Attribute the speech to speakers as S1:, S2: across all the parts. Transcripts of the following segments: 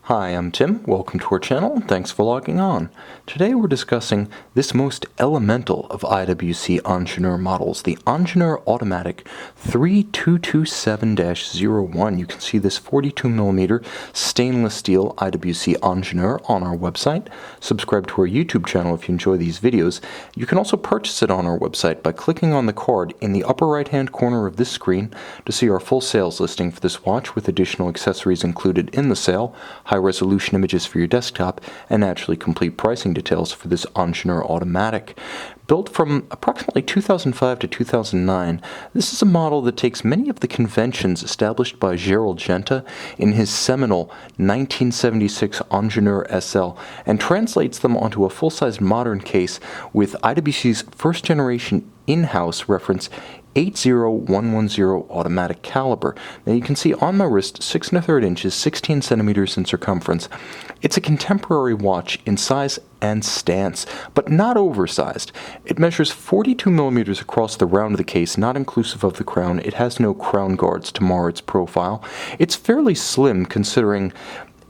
S1: Hi, I'm Tim. Welcome to our channel, and thanks for logging on. Today we're discussing this most elemental of IWC Ingenieur models, the Ingenieur Automatic 3227-01. You can see this 42mm stainless steel IWC Ingenieur on our website. Subscribe to our YouTube channel if you enjoy these videos. You can also purchase it on our website by clicking on the card in the upper right-hand corner of this screen to see our full sales listing for this watch with additional accessories included in the sale, high-resolution images for your desktop, and naturally complete pricing details for this Ingenieur Automatic. Built from approximately 2005 to 2009, this is a model that takes many of the conventions established by Gerald Genta in his seminal 1976 Ingenieur SL and translates them onto a full-size modern case with IWC's first-generation in-house reference 80110 automatic caliber. Now you can see on my wrist 6 1/3 inches, 16 centimeters in circumference. It's a contemporary watch in size and stance, but not oversized. It measures 42 millimeters across the round of the case, not inclusive of the crown. It has no crown guards to mar its profile. It's fairly slim considering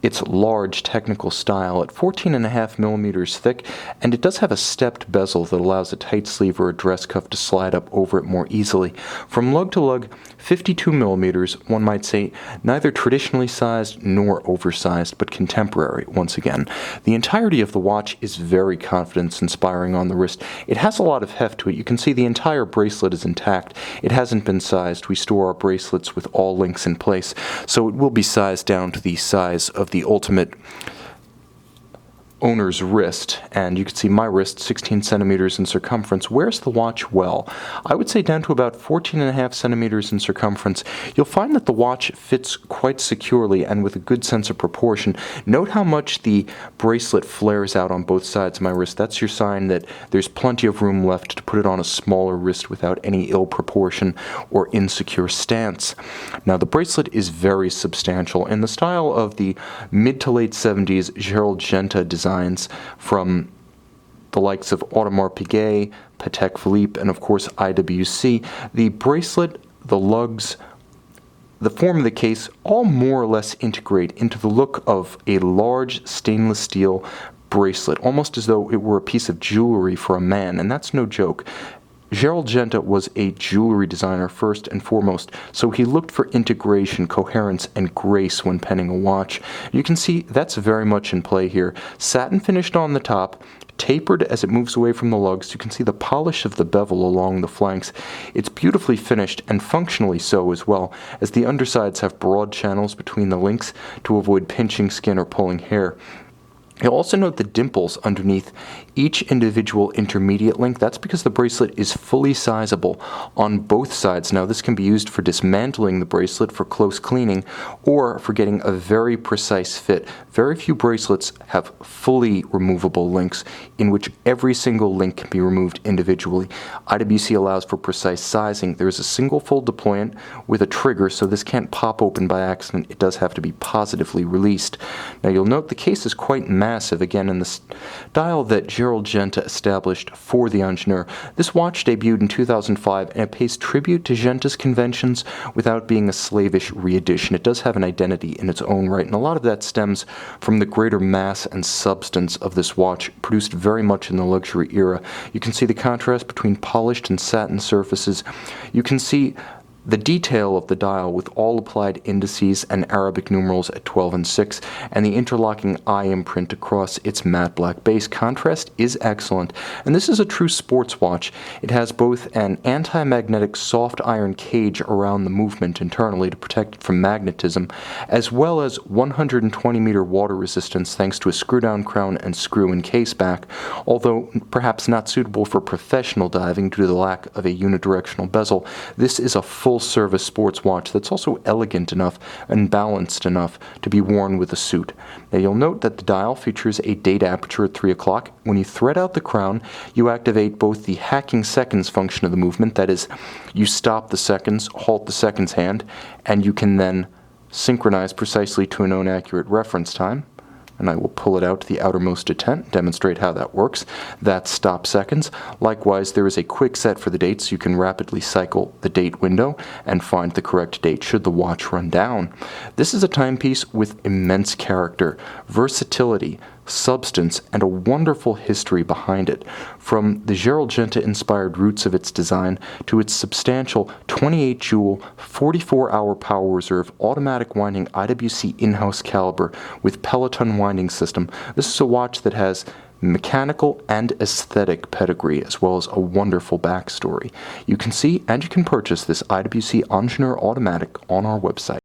S1: its large technical style at 14.5 millimeters thick, and it does have a stepped bezel that allows a tight sleeve or a dress cuff to slide up over it more easily. From lug to lug, 52 millimeters, one might say neither traditionally sized nor oversized, but contemporary once again. The entirety of the watch is very confidence-inspiring on the wrist. It has a lot of heft to it. You can see the entire bracelet is intact. It hasn't been sized. We store our bracelets with all links in place, so it will be sized down to the size of the ultimate owner's wrist, and you can see my wrist, 16 centimeters in circumference, wears the watch well. I would say down to about 14.5 centimeters in circumference. You'll find that the watch fits quite securely and with a good sense of proportion. Note how much the bracelet flares out on both sides of my wrist. That's your sign that there's plenty of room left to put it on a smaller wrist without any ill proportion or insecure stance. Now the bracelet is very substantial in the style of the mid to late 70s Gerald Genta design from the likes of Audemars Piguet, Patek Philippe, and of course IWC. The bracelet, the lugs, the form of the case all more or less integrate into the look of a large stainless steel bracelet, almost as though it were a piece of jewelry for a man, and that's no joke. Gerald Genta was a jewelry designer first and foremost, so he looked for integration, coherence, and grace when penning a watch. You can see that's very much in play here. Satin finished on the top, tapered as it moves away from the lugs. You can see the polish of the bevel along the flanks. It's beautifully finished and functionally so as well, as the undersides have broad channels between the links to avoid pinching skin or pulling hair. You'll also note the dimples underneath each individual intermediate link. That's because the bracelet is fully sizable on both sides. Now this can be used for dismantling the bracelet for close cleaning or for getting a very precise fit. Very few bracelets have fully removable links in which every single link can be removed individually. IWC allows for precise sizing. There is a single fold deployant with a trigger, so this can't pop open by accident. It does have to be positively released. Now you'll note the case is quite massive, again in the style that Gerald Genta established for the Ingenieur. This watch debuted in 2005 and it pays tribute to Genta's conventions without being a slavish re-edition. It does have an identity in its own right, and a lot of that stems from the greater mass and substance of this watch, produced very much in the luxury era. You can see the contrast between polished and satin surfaces. You can see the detail of the dial with all applied indices and Arabic numerals at 12 and 6, and the interlocking eye imprint across its matte black base. Contrast is excellent, and this is a true sports watch. It has both an anti-magnetic soft iron cage around the movement internally to protect it from magnetism, as well as 120-meter water resistance thanks to a screw-down crown and screw-in case back, although perhaps not suitable for professional diving due to the lack of a unidirectional bezel. This is a full-service sports watch that's also elegant enough and balanced enough to be worn with a suit. Now you'll note that the dial features a date aperture at 3 o'clock. When you thread out the crown, you activate both the hacking seconds function of the movement, that is, you stop the seconds, halt the seconds hand, and you can then synchronize precisely to a known accurate reference time. and I will pull it out to the outermost detent, demonstrate how that works. That's stop seconds. Likewise, there is a quick set for the dates. You can rapidly cycle the date window and find the correct date should the watch run down. This is a timepiece with immense character, versatility, substance, and a wonderful history behind it. From the Gerald Genta-inspired roots of its design to its substantial 28-jewel, 44-hour power reserve, automatic winding IWC in-house caliber with Peloton winding system, this is a watch that has mechanical and aesthetic pedigree, as well as a wonderful backstory. You can see and you can purchase this IWC Ingenieur Automatic on our website.